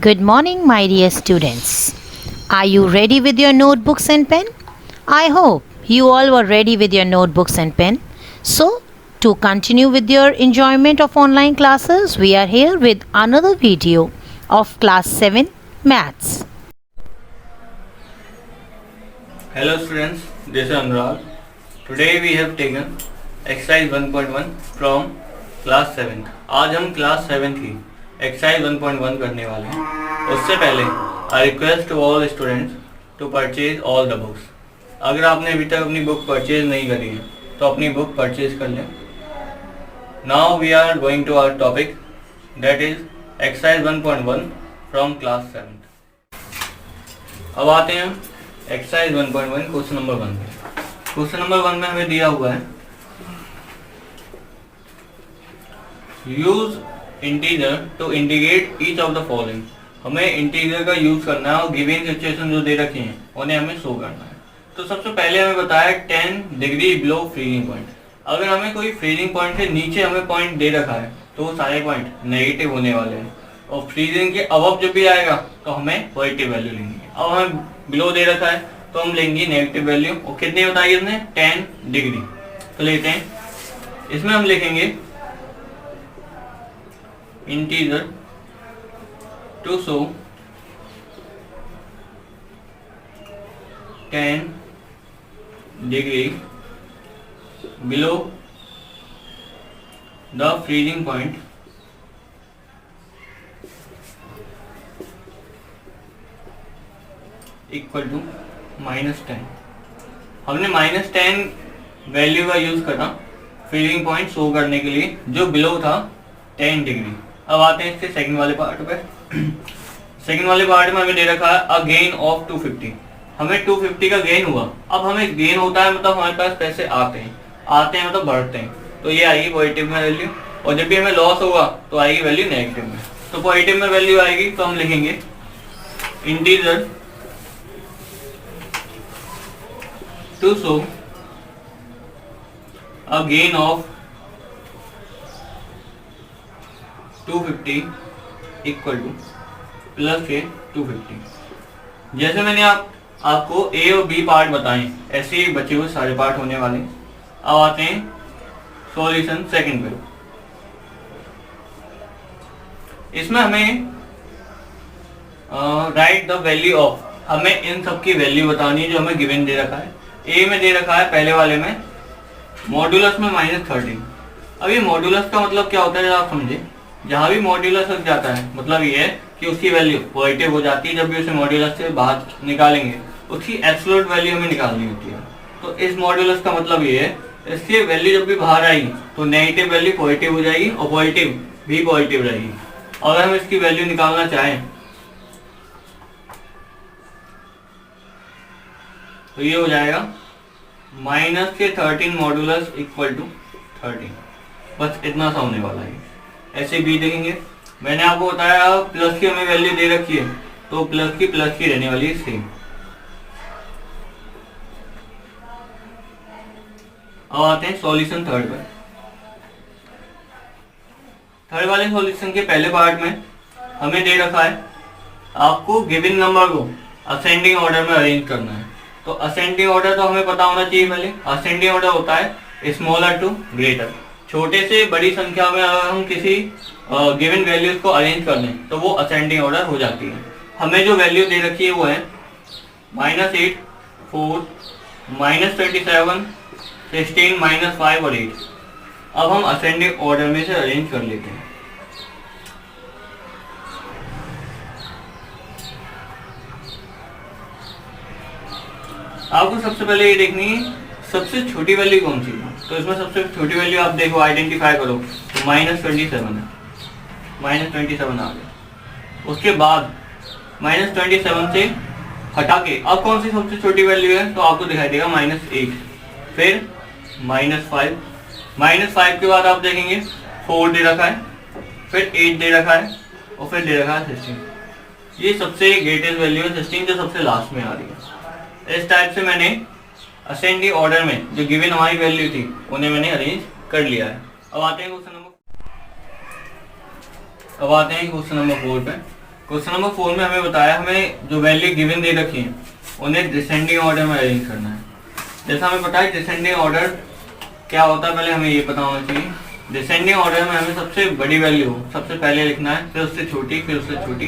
Good morning, my dear students. Are you ready with your notebooks and pen? I hope you all were ready with your notebooks and pen. So, to continue with your enjoyment of online classes, we are here with another video of class 7 maths. Hello students, this is Anurag. Today we have taken exercise 1.1 from class 7. आज हम class 7 की exercise 1.1 करने वाले हैं। उससे पहले I request to all students to purchase all the books. अगर आपने अभी तक अपनी बुक परचेज नहीं करी है तो अपनी बुक परचेज कर लें। Now we are going to our topic, that is exercise 1.1 from class 7. अब आते हैं एक्सरसाइज 1.1 क्वेश्चन नंबर 1 में। क्वेश्चन नंबर 1 में हमें दिया हुआ है use integer to indicate each of the following. हमें इंटीजर का यूज करना है और गिवन सिचुएशन जो दे रखी हैं उन्हें हमें शो करना है। तो सबसे पहले हमें बताया 10 डिग्री बिलो फ्रीजिंग पॉइंट। अगर हमें कोई फ्रीजिंग पॉइंट से नीचे हमें पॉइंट दे रखा है तो वो सारे पॉइंट नेगेटिव होने वाले हैं और फ्रीजिंग के अबव जब भी आएगा तो हमें पॉजिटिव वैल्यू लेंगे। अब हमें बिलो दे रखा है तो हम लेंगे नेगेटिव वैल्यू। और कितनी बताई इसने 10 डिग्री। तो लेते हैं, इसमें हम लिखेंगे integer to show 10 degree below the freezing point equal to -10। हमने -10 वैल्यू का यूज करा फ्रीजिंग पॉइंट शो करने के लिए जो बिलो था 10 डिग्री। अब आते हैं इसके सेकंड वाले पार्ट पे। सेकंड वाले पार्ट में हमें दे रखा है अ गेन ऑफ 250। हमें 250 का गेन हुआ। अब हमें गेन होता है मतलब हमारे पास पैसे आते हैं मतलब बढ़ते हैं, तो ये आएगी पॉजिटिव में वैल्यू। और जब भी हमें लॉस होगा तो आएगी वैल्यू नेगेटिव में। तो पॉजिटिव में वैल्यू आएगी तो हम लिखेंगे integer to show a gain of 250 equal to plus के 250। जैसे मैंने आपको ए और बी पार्ट बताए, ऐसे ही बचे हुए सारे पार्ट होने वाले। अब आते हैं सॉल्यूशन सेकंड पे। इसमें हमें राइट द वैल्यू ऑफ, हमें इन सब की वैल्यू बतानी है जो हमें गिवन दे रखा है। ए में दे रखा है पहले वाले में मॉड्यूलस में -13। अब ये मॉड्यूलस का मतलब क्या होता है आप समझे। जहां भी मॉड्यूलस लग जाता है मतलब ये है कि उसकी वैल्यू पॉजिटिव हो जाती है। जब भी उसे मॉड्यूलस से बाहर निकालेंगे उसकी एब्सोल्यूट वैल्यू हमें निकालनी होती है। तो इस मॉड्यूलस का मतलब ये है, इसकी वैल्यू जब भी बाहर आएगी तो नेगेटिव वैल्यू पॉजिटिव हो जाएगी और पॉजिटिव भी पॉजिटिव रहेगी। अगर हम इसकी वैल्यू निकालना चाहें तो ये हो जाएगा -13 मॉड्यूलस इक्वल टू 13। बस इतना सा होने वाला है। ऐसे भी देखेंगे, मैंने आपको बताया प्लस की हमें वैल्यू दे रखी है तो प्लस की रहने वाली है सेम। अब आते हैं सॉल्यूशन थर्ड पर। थर्ड वाले सॉल्यूशन के पहले पार्ट में हमें दे रखा है आपको गिवन नंबर को असेंडिंग ऑर्डर में अरेंज करना है। तो असेंडिंग ऑर्डर तो हमें पता होना चाहिए। पहले असेंडिंग ऑर्डर होता है स्मॉलर टू ग्रेटर। छोटे से बड़ी संख्या में अगर हम किसी गिवन वैल्यूज को अरेंज कर लें तो वो असेंडिंग ऑर्डर हो जाती है। हमें जो वैल्यू दे रखी है वो है -8, 4, -27, 16, -5 और 8। अब हम असेंडिंग ऑर्डर में से अरेंज कर लेते हैं। आपको सबसे पहले ये देखनी है सबसे छोटी वैल्यू कौन सी है। तो इसमें सबसे छोटी वैल्यू आप देखो, आइडेंटिफाई करो तो -27 है। -27 आ गया। उसके बाद -27 से हटा के अब कौन सी सबसे छोटी वैल्यू है तो आपको दिखाई देगा -8, फिर -5। -5 के बाद आप देखेंगे 4 दे रखा है, फिर 8 दे रखा है और फिर दे रखा है 16। ये सबसे ग्रेटेस्ट वैल्यू है 16 जो सबसे लास्ट में आ रही है। इस टाइप से मैंने असेंडिंग ऑर्डर में जो गिवन हमारी वैल्यू थी उन्हें मैंने अरेंज कर लिया है। अब आते हैं क्वेश्चन नंबर 4 पे। क्वेश्चन नंबर 4 में हमें बताया हमें जो वैल्यू गिवन दे रखी है उन्हें डिसेंडिंग ऑर्डर में अरेंज करना है। जैसा हमें पता है डिसेंडिंग ऑर्डर क्या होता है, पहले हमें ये पता होना चाहिए। डिसेंडिंग ऑर्डर में हमें सबसे बड़ी वैल्यू सबसे पहले लिखना है, फिर उससे छोटी, फिर उससे छोटी।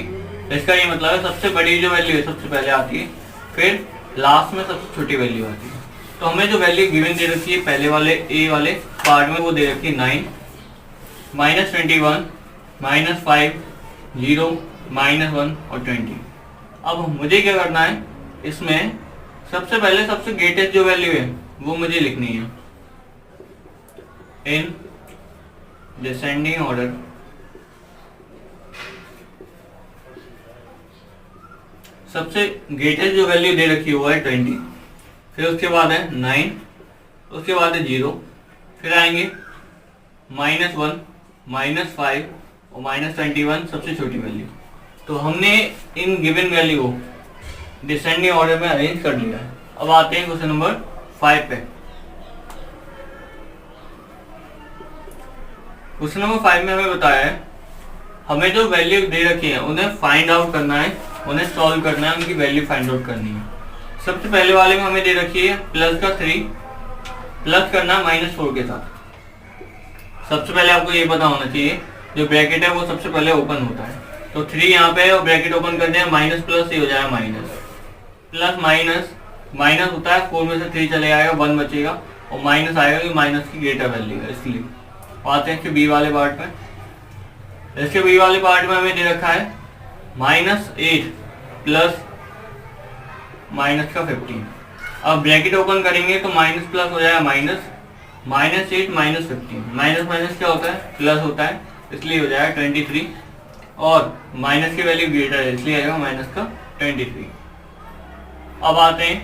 इसका ये मतलब है सबसे बड़ी जो वैल्यू है सबसे पहले आती है, फिर लास्ट में सबसे छोटी वैल्यू आती है। तो हमें जो वैल्यू गिवन दे रखी है पहले वाले ए वाले पार्ट में वो दे रखी है 9, -21, -5, 0, -1 और 20। अब मुझे क्या करना है, इसमें सबसे पहले सबसे ग्रेटेस्ट जो वैल्यू है वो मुझे लिखनी है इन डिसेंडिंग ऑर्डर। सबसे ग्रेटेस्ट जो वैल्यू दे रखी हुआ है 20, फिर उसके बाद है 9, उसके बाद है 0, फिर आएंगे -1, -5 और -21 सबसे छोटी वैल्यू। तो हमने इन गिवन वैल्यू को डिसेंडिंग ऑर्डर में अरेंज कर लिया है। अब आते हैं क्वेश्चन नंबर 5 पे। क्वेश्चन नंबर 5 में हमें बताया है हमें जो वैल्यू दे रखी है उन्हें फाइंड आउट करना है, उन्हें सॉल्व करना है, उनकी वैल्यू फाइंड आउट करनी है। सबसे पहले वाले में हमें दे रखी है प्लस का 3 प्लस करना है -4 के साथ। सबसे पहले आपको ये पता होना चाहिए जो ब्रैकेट है वो सबसे पहले ओपन होता है। तो 3 यहाँ पे है और ब्रैकेट ओपन कर दिया, माइनस प्लस ये हो जाएगा माइनस, प्लस माइनस माइनस होता है, 4 में से 3 चले जाएगा, 1 बचेगा और माइनस आएगा कि माइनस की ग्रेटर वैल्यू है। इसलिए आते हैं इसके बी वाले पार्ट में। इसके बी वाले पार्ट में हमें दे रखा है -8 प्लस माइनस का 15। अब ब्रैकेट ओपन करेंगे तो माइनस प्लस हो जाएगा माइनस, -8 -15, माइनस माइनस क्या होता है प्लस होता है, इसलिए हो जाएगा 23 और माइनस की वैल्यू ग्रेटर है इसलिए आएगा माइनस का 23। अब आते हैं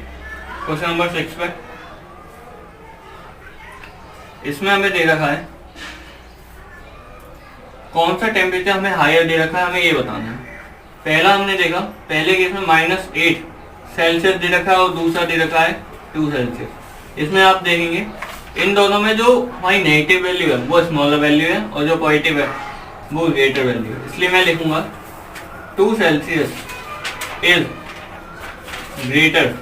क्वेश्चन नंबर 6 पे। इसमें हमें दे रखा है कौन सा टेम्परेचर हमें हायर दे रखा है, हमें ये बताना है। पहला हमने देखा पहले केस में -8 सेल्सियस दे रखा है और दूसरा दे रखा है 2 सेल्सियस। इसमें आप देखेंगे इन दोनों में जो हमारी नेगेटिव वैल्यू है वो स्मॉलर वैल्यू है और जो पॉजिटिव है वो ग्रेटर वैल्यू है। इसलिए मैं लिखूंगा 2 सेल्सियस इज ग्रेटर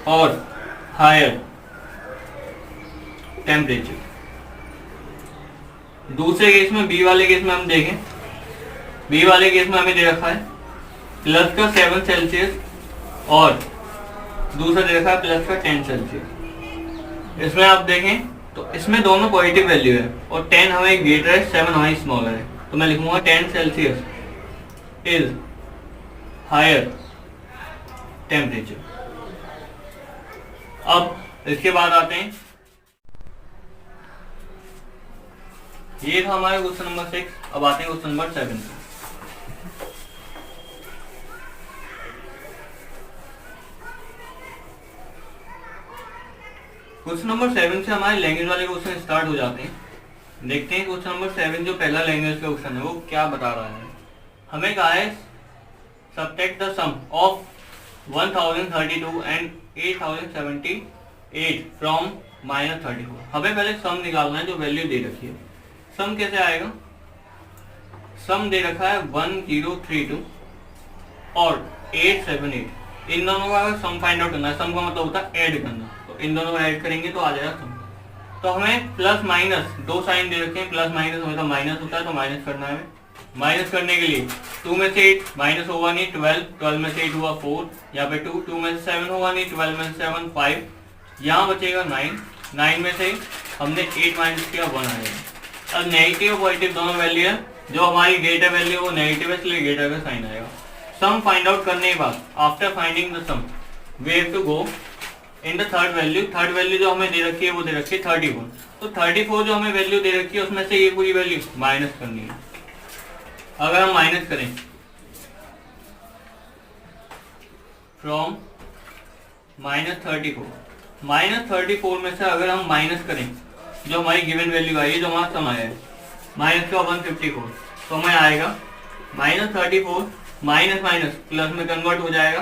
और हायर टेम्परेचर। दूसरे केस में बी वाले केस में हम देखें, बी वाले केस में हमें दे रखा है प्लस का 7 सेल्सियस और दूसरा दे रखा है प्लस का 10 सेल्सियस। इसमें आप देखें तो इसमें दोनों पॉजिटिव वैल्यू है और 10 हमें ग्रेटर है, 7 हमारी स्मॉलर है। तो मैं लिखूंगा 10 सेल्सियस इज हायर टेम्परेचर। अब इसके बाद आते हैं, ये था हमारा क्वेश्चन नंबर 6। अब आते हैं क्वेश्चन नंबर 7 पे। क्वेश्चन नंबर 7 से हमारे लैंग्वेज वाले क्वेश्चन स्टार्ट हो जाते हैं। देखते हैं क्वेश्चन नंबर 7 जो पहला लैंग्वेज का क्वेश्चन है वो क्या बता रहा है। हमें कहा है subtract the sum of 1032 and 8078 from -34। हमें पहले सम निकालना है जो वैल्यू दे रखी है। सम कैसे आएगा, सम दे रखा है 1032 और 878। इन दोनों का सम फाइंड आउट करना है। सम का मतलब होता है ऐड करना, तो इन दोनों को ऐड करेंगे तो आ जाएगा सम। तो हमें प्लस माइनस दो साइन दे रखे हैं, प्लस माइनस हमेशा माइनस होता है तो माइनस करना है। माइनस करने के लिए 2 में से 8 माइनस होगा नहीं 12, 12 में से 8 हुआ 4, यहाँ पे 2, 2 में से 7 होगा नहीं 12 में से 7 5, यहाँ बचेगा 9, 9 में से हमने 8 माइनस किया 1 आएगा। अब नेगेटिव और पॉजिटिव दोनों वैल्यू है, जो हमारी ग्रेटर वैल्यू वो नेगेटिव है इसलिए ग्रेटर का साइन आएगा। सम फाइंड आउट करने के बाद after finding the sum we have to go in the third value. Third value जो हमें दे रखी है वो दे रखी है 34। तो 34 जो हमें वैल्यू दे रखी है उसमें से ये पूरी वैल्यू माइनस करनी है। अगर हम माइनस करें फ्रॉम -34, -34 में से अगर हम माइनस करें जो हमारी गिवन वैल्यू आई है, जो हमारा सम आया है माइनस का 154, तो हमें आएगा -34 माइनस माइनस प्लस में कन्वर्ट हो जाएगा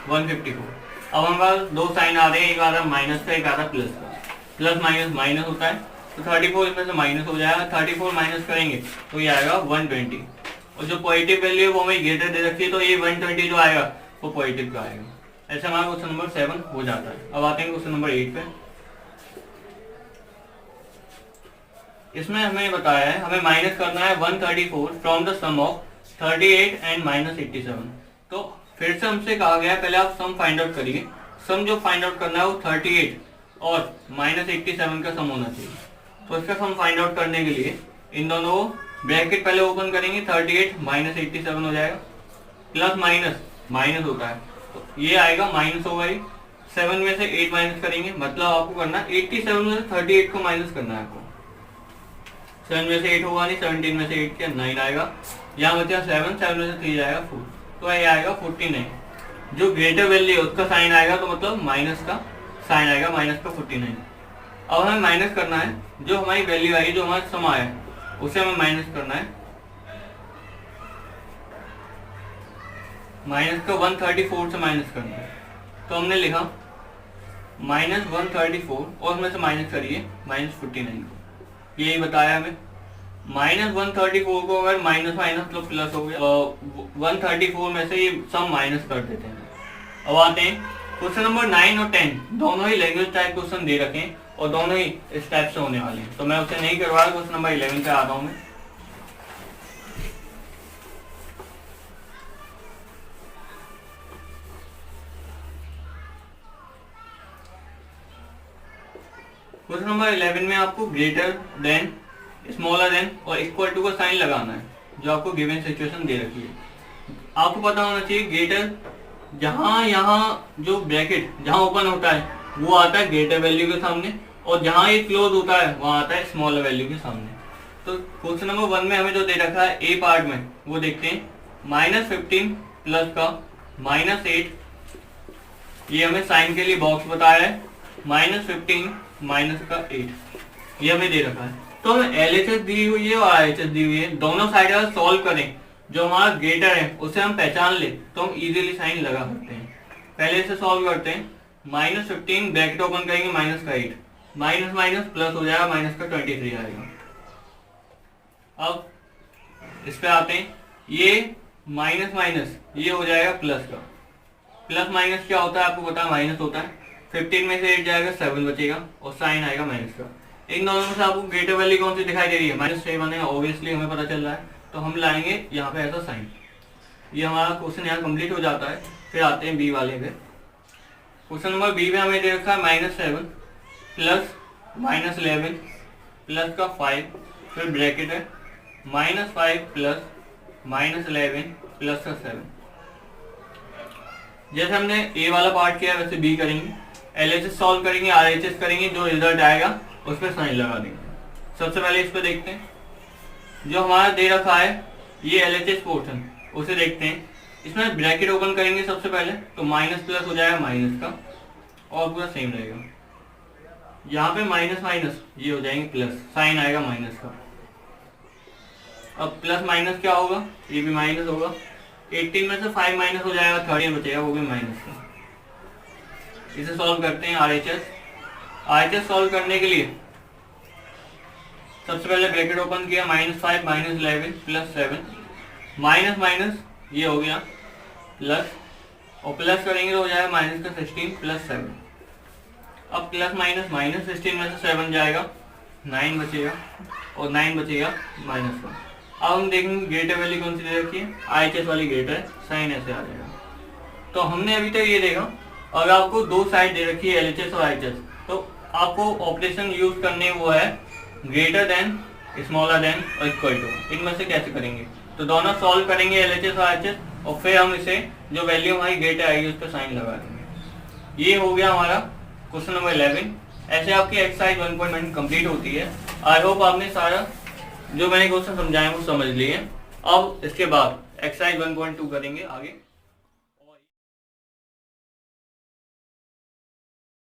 154। अब हमारे पास दो साइन आ रहे हैं, एक आ रहा है माइनस का, एक आ रहा है प्लस का। प्लस माइनस माइनस होता है तो 34 इसमें से माइनस हो जाएगा। 34 माइनस करेंगे तो ये आएगा 120 और जो पॉजिटिव वैल्यू है वो हमें ग्रेटर दे रखी है, तो ये 120 जो आएगा वो पॉजिटिव का आएगा। ऐसे हमारा क्वेश्चन नंबर 7 हो जाता है। अब आते हैं क्वेश्चन नंबर 8 पे। इसमें हमें बताया है हमें माइनस करना है 134 from the sum of 38 and -87। तो फिर से हमसे कहा गया है पहले आप सम फाइंड आउट करिए। सम जो फाइंड आउट करना है वो 38 और -87 का सम होना चाहिए। तो इसका सम फाइंड आउट करने के लिए इन दोनों ब्रैकेट पहले ओपन करेंगे, 38 -87 हो जाएगा, प्लस माइनस माइनस होता है तो ये आएगा माइनस होगा ही। 7 में से 8 माइनस करेंगे, मतलब आपको करना 87 में से 38 को माइनस करना है आपको। 7 में से 8 होगा नहीं, 17 में से 8 क्या 9 आएगा, यहाँ बचा 7 में से 3 जाएगा 4, तो ये आएगा 49। जो ग्रेटर वैल्यू है उसका साइन आएगा तो मतलब माइनस का साइन आएगा, माइनस का 49। अब हमें माइनस करना है जो हमारी वैल्यू आई, जो हमारा सम आया है उसे हमें माइनस करना है। माइनस का 134 से माइनस करना है, तो हमने लिखा -134 और उसमें से माइनस करिए -49 को, यही बताया हमें। -134 को अगर माइनस माइनस तो प्लस हो गया, 134 में से ये सम माइनस कर देते हैं। अब आते हैं क्वेश्चन नंबर 9 और 10, दोनों ही लैंग्वेज टाइप क्वेश्चन दे रखे हैं और दोनों ही इस टाइप से होने वाले हैं, तो मैं उसे नहीं करवा रहा। क्वेश्चन नंबर 11 पे आता हूँ मैं। क्वेश्चन नंबर 11 में आपको ग्रेटर देन, स्मॉलर देन और इक्वल टू का साइन लगाना है, जो आपको गिवन सिचुएशन दे रखी है। आपको पता होना चाहिए ग्रेटर, जहां यहाँ जो ब्रैकेट जहां ओपन होता है वो आता है ग्रेटर वैल्यू के सामने, और जहां ये क्लोज होता है वहां आता है स्मॉलर वैल्यू के सामने। तो क्वेश्चन नंबर 1 में हमें जो दे रखा है ए पार्ट में वो देखते हैं, -15 प्लस का -8, ये हमें साइन के लिए बॉक्स बताया है, -15 माइनस का 8 ये हमें दे रखा है। तो हमें LHS दी हुई है और RHS दी हुई है, दोनों साइड अगर सॉल्व करें, जो हमारा ग्रेटर है उसे हम पहचान ले तो हम इजीली साइन लगा सकते हैं। पहले इसे सॉल्व करते हैं, -15 ब्रैकेट ओपन करेंगे माइनस का 8, माइनस माइनस प्लस हो जाएगा, माइनस का 23 आएगा। अब इस पे आते हैं, ये माइनस माइनस ये हो जाएगा प्लस का, प्लस माइनस क्या होता है आपको पता है, माइनस होता है। 15 में से 8 जाएगा 7 बचेगा और साइन आएगा माइनस का। इन दोनों में से आपको ग्रेटर वैल्यू कौन सी दिखाई दे रही है, -7 है, ऑब्वियसली हमें पता चल रहा है, तो हम लाएंगे यहाँ पे ऐसा साइन। ये हमारा क्वेश्चन यहाँ कंप्लीट हो जाता है। फिर आते हैं बी वाले पे। क्वेश्चन नंबर बी में हमें दे रखा है -7 प्लस -11 प्लस का 5, फिर ब्रैकेट है -5 प्लस -11 प्लस का 7। जैसे हमने ए वाला पार्ट किया वैसे बी करेंगे, LHS सॉल्व करेंगे, RHS करेंगे, जो रिजल्ट आएगा उस पर साइन लगा देंगे। सबसे पहले इस पे देखते हैं, जो हमारा दे रखा है ये LHS पोर्शन, उसे देखते हैं। इसमें ब्रैकेट ओपन करेंगे सबसे पहले, तो माइनस प्लस हो जाएगा माइनस का और पूरा सेम रहेगा। यहाँ पे माइनस माइनस ये हो जाएंगे प्लस, साइन आएगा माइनस का। अब प्लस माइनस क्या होगा, ये भी माइनस होगा। 18 में से 5 माइनस हो जाएगा, 30 बचेगा, वो भी माइनस का। इसे सॉल्व करते हैं RHS सॉल्व करने के लिए सबसे पहले ब्रैकेट ओपन किया, -5 -11 प्लस 7, माइनस माइनस ये हो गया प्लस, और प्लस करेंगे तो हो जाएगा माइनस का 16 प्लस 7। अब प्लस माइनस -16 में से 7 जाएगा, 9 बचेगा और 9 बचेगा माइनस का। अब हम देखेंगे ग्रेटर वैल्यू कौन सी दे रखी है, RHS वाली ग्रेटर, साइन ऐसे आ जाएगा। तो हमने अभी तक ये देखा, अगर आपको दो साइड दे रखी है LHS और RHS, तो आपको ऑपरेशन यूज करने वो है ग्रेटर देन, स्मॉलर देन और इक्वल टू। इनमें से कैसे करेंगे, तो दोनों सॉल्व करेंगे LHS और RHS, और फिर हम इसे जो वैल्यू हमारी ग्रेटर आएगी उस पर साइन लगा देंगे। ये हो गया हमारा क्वेश्चन नंबर 11। ऐसे आपकी एक्सरसाइज 1.1 कंप्लीट होती है। आई होप आपने सारा जो मैंने क्वेश्चन समझाया वो समझ लिए। अब इसके बाद एक्सरसाइज 1.2 करेंगे आगे।